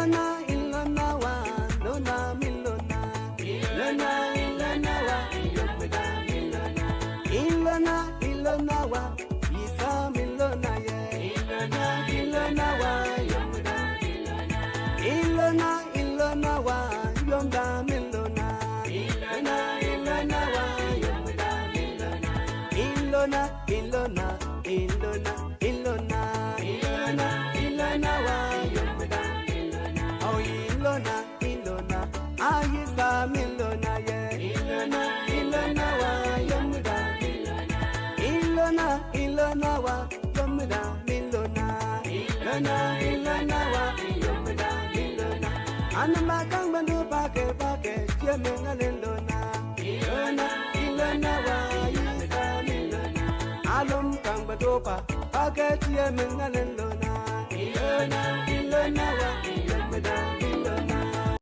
Ilona wa, Lona Milona. Ilona wa, Yomda Milona. Ilona wa, Isa Milona ye. Ilona wa, Yomda Milona. Ilona wa, Yomda Milona. Ilona wa, Yomda Milona. Ilona wa, Yomda Milona. Oh, Ilona, Ayisa Milona ye. Ilona wa, Yomda Milona. Ilona wa, Yomda Milona. Ilona wa, Yomda Milona. Anamakang bandu pake, Jemenga Lilona. Ilona wa, Ayisa Milona. Alum kang batopa, pake Jemenga Lilona. Ilona wa,